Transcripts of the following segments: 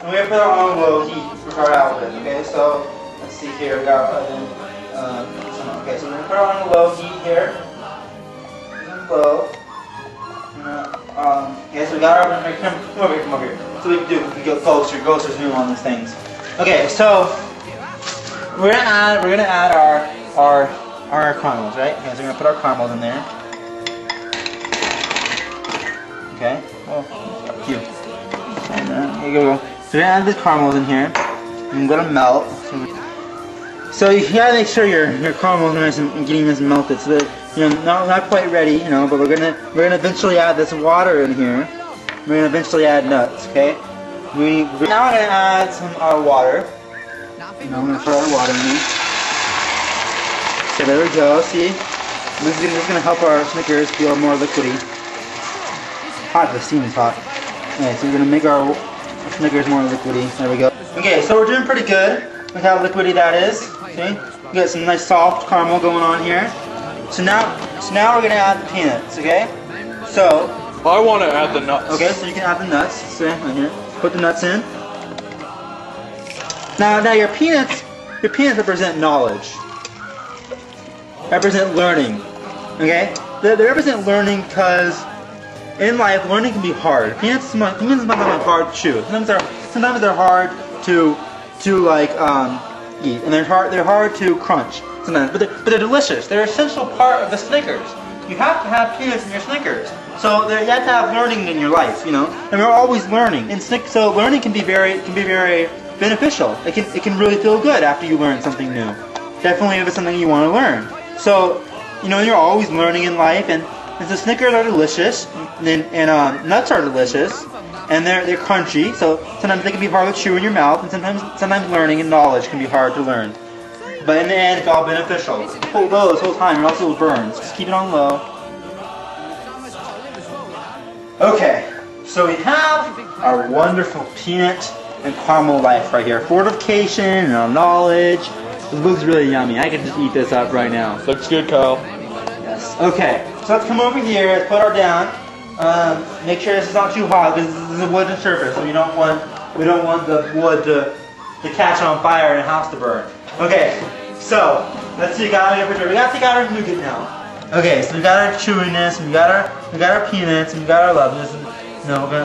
And we're gonna put it on low heat to start out with. Okay, so let's see here. We got our oven. Okay, so we're gonna put it on low heat here. Low. Okay, so we got our oven. Come over here. So we can go closer. Go zoom on these things. Okay, so we're gonna add our caramels, right? Okay, so we're gonna put our caramels in there. Okay. Oh, cute. And here you go. So we're gonna add the caramels in here. And I'm gonna melt. So you gotta make sure your caramel is nice and getting this melted, so that not quite ready, but we're gonna eventually add this water in here. We're gonna eventually add nuts, okay? Now we're gonna add some water. I'm gonna put our water in here. Okay, there we go. See, this is gonna help our Snickers feel more liquidy. Hot, the steam is hot. Okay, so we're gonna make our Snickers more liquidy. There we go. Okay, so we're doing pretty good. Look how liquidy that is. See, we got some nice soft caramel going on here. So now we're gonna add the peanuts. Okay, so I want to add the nuts. Okay, so you can add the nuts. See, right here. Put the nuts in. Now your peanuts represent knowledge. Represent learning. Okay, they represent learning because in life learning can be hard. Peanuts might be hard to chew. Sometimes they're hard to like eat, and they're hard to crunch sometimes. But they're delicious. They're an essential part of the Snickers. You have to have peanuts in your Snickers. So you have to have learning in your life, and we're always learning. And so learning can be very beneficial. It can really feel good after you learn something new. Definitely if it's something you want to learn. So you're always learning in life, and the Snickers are delicious, and nuts are delicious, and they're crunchy. So sometimes they can be hard to chew in your mouth, and sometimes learning and knowledge can be hard to learn. But in the end, it's all beneficial. Hold low this whole time, or else it will burn. Just keep it on low. Okay, so we have our wonderful peanut and caramel life right here. Fortification and our knowledge. It looks really yummy. I can just eat this up right now. Looks good, Kyle. Yes. Okay, so let's come over here. Let's put our down. Make sure this is not too hot because this is a wooden surface, so we don't want the wood to catch on fire and a house to burn. Okay, so let's see. We gotta take out our nougat now. Okay, so we got our chewiness, and we got our peanuts, and we got our loveness.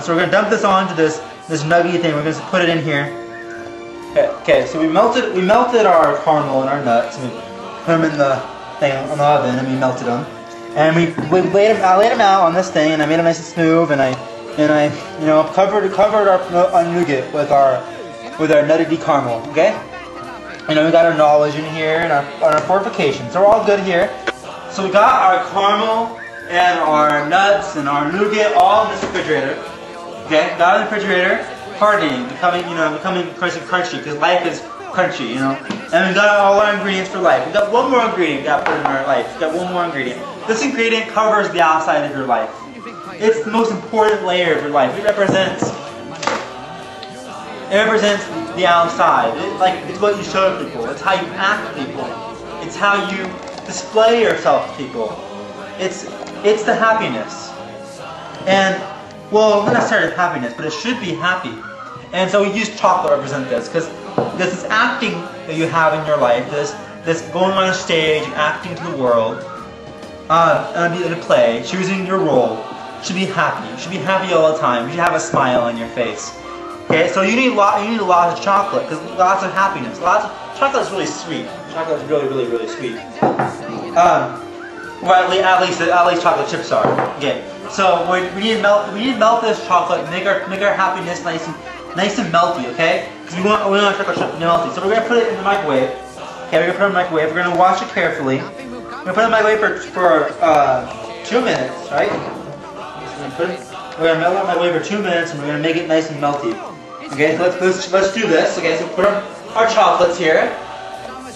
So we're gonna dump this onto this nugget thing. We're gonna put it in here. Okay, so we melted our caramel and our nuts, and we put them in the thing on the oven, and we melted them. And I laid them out on this thing, and I made them nice and smooth, and I covered our nougat with our nutty caramel. Okay, we got our knowledge in here and our fortification. So we're all good here. So we got our caramel and our nuts and our nougat all in this refrigerator. Okay, got it in the refrigerator, hardening, becoming crunchy because life is crunchy, And we got all our ingredients for life. We got one more ingredient we got to put in our life. We got one more ingredient. This ingredient covers the outside of your life. It's the most important layer of your life. It represents the outside. It's what you show people. It's how you act to people. It's how you display yourself to people. It's the happiness. And well, not necessarily happiness, but it should be happy. And so we use chocolate to represent this because this acting that you have in your life, this going on a stage, acting to the world, in a play, choosing your role, should be happy. You should be happy all the time. You should have a smile on your face. Okay, so you need lots of chocolate because lots of happiness. Chocolate is really sweet. Chocolate is really sweet. Well, at least chocolate chips are. Okay, so we need to melt this chocolate, make our happiness nice and melty. Okay, because we want our chocolate chip melty. So we're gonna put it in the microwave. Okay, we're gonna put it in the microwave. We're gonna wash it carefully. We're gonna put it in the microwave for 2 minutes, right? We're gonna melt it in the microwave for 2 minutes, and we're gonna make it nice and melty. Okay, so let's do this. Okay, so put our chocolates here.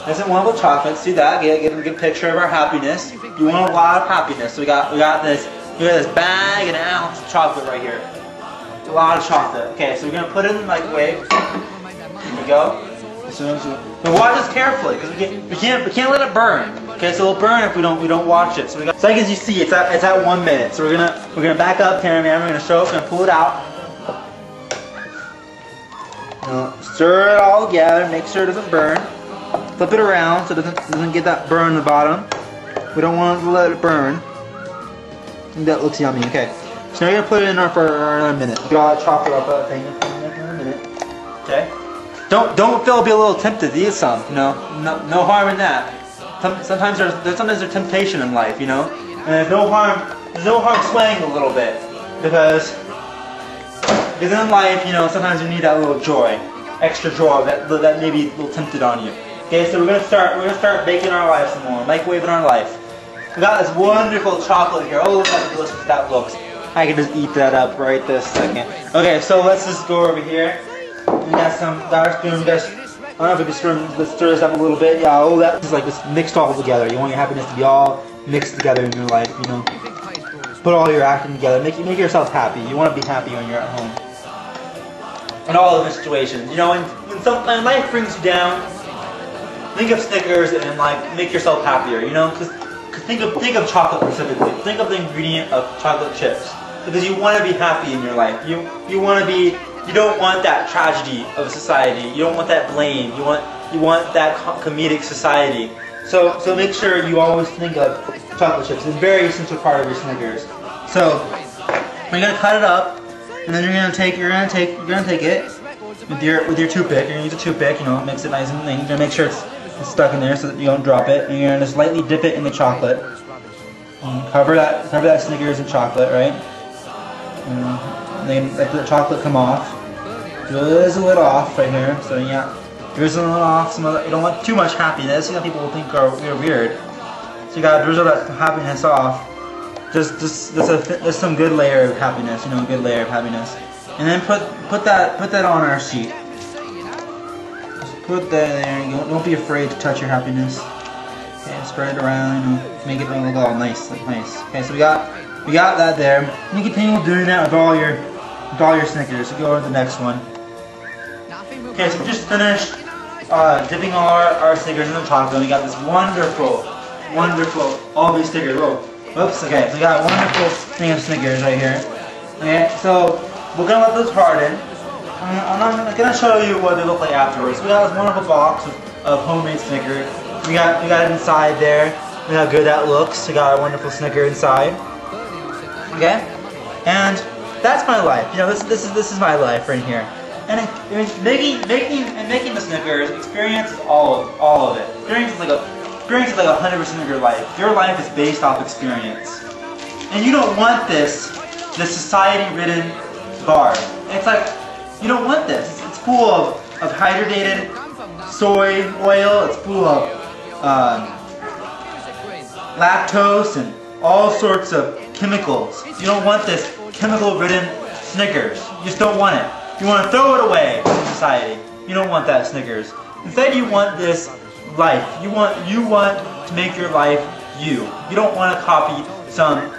Nice and wonderful chocolates. Do that. Get a good picture of our happiness. You want a lot of happiness. So we got this bag and an ounce of chocolate right here. A lot of chocolate. Okay, so we're gonna put it in the microwave. Here we go. But watch this carefully because we can't let it burn. Okay, so it'll burn if we don't watch it. So as you see, it's at 1 minute. So we're gonna back up, cameraman. We're gonna show it. We're gonna pull it out. Stir it all together. Make sure it doesn't burn. Flip it around so it doesn't get that burn in the bottom. We don't want to let it burn. I think that looks yummy. Okay. So now we're gonna put it in there for another minute. Get all that chocolate up that thing in a minute. Okay. Don't feel be a little tempted to eat some. No harm in that. Sometimes there's temptation in life, and there's no harm swaying a little bit because in life, sometimes you need that little joy, extra joy that may be a little tempted on you. Okay, so we're gonna start baking our life some more, microwaving our life. We got this wonderful chocolate here. Oh, look how delicious that looks. I can just eat that up right this second. Okay, so let's just go over here. We got our spoon. I don't know if we can stir this up a little bit. Yeah, oh, that's like this mixed all together. You want your happiness to be all mixed together in your life, Put all your acting together. Make yourself happy. You want to be happy when you're at home. In all of the situations, when life brings you down, think of Snickers and make yourself happier. Because think of chocolate specifically. Think of the ingredient of chocolate chips because you want to be happy in your life. You want to be. You don't want that tragedy of society. You don't want that blame. You want that comedic society. So make sure you always think of chocolate chips. It's a very essential part of your Snickers. So we're gonna cut it up, and then you're gonna take it with your toothpick. You're gonna use a toothpick. It makes it nice and clean. You're gonna make sure it's stuck in there so that you don't drop it. And you're gonna just lightly dip it in the chocolate. And cover that Snickers in chocolate, right? And then let the chocolate come off. Drizzle it off right here. So yeah, drizzle it off. You don't want too much happiness. People will think you're weird. So you gotta drizzle that happiness off. Just some good layer of happiness. A good layer of happiness. And then put that on our sheet. Just put that there. Don't be afraid to touch your happiness. Okay, spread it around. Make it look all nice, Okay, so we got that there. And you continue doing that with all your Snickers. So go over to the next one. Okay, so we just finished dipping all our Snickers in the chocolate. We got this wonderful, all these Snickers. Whoops. Okay, so we got a wonderful thing of Snickers right here. Okay, so we're gonna let those harden. I'm gonna show you what they look like afterwards. We got this wonderful box of homemade Snickers. We got it inside there. Look how good that looks. We got a wonderful Snicker inside. Okay, and that's my life. This is my life right here. And making the Snickers experiences all of it. Experience is like 100% of your life. Your life is based off experience, and you don't want this society-ridden bar. It's like you don't want this. It's full of hydrogenated soy oil. It's full of lactose and all sorts of chemicals. You don't want this chemical-ridden Snickers. You just don't want it. You want to throw it away in society. You don't want that Snickers. Instead, you want this life. You want to make your life you. You don't want to copy some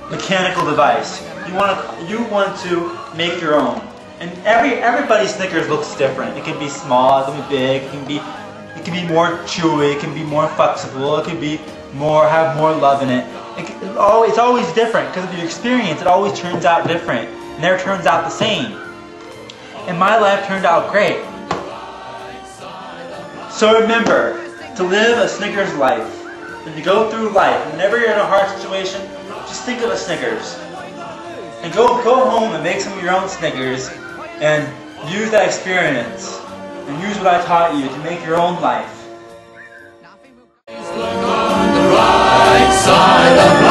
mechanical device. You want to make your own. And everybody's Snickers looks different. It can be small, it can be big, it can be more chewy, it can be more flexible, it can be have more love in it. It's always different because of your experience. It always turns out different. It never turns out the same. And my life turned out great. So remember to live a Snickers life. When you go through life, whenever you're in a hard situation, just think of a Snickers. And go home and make some of your own Snickers and use that experience and use what I taught you to make your own life. On the right side of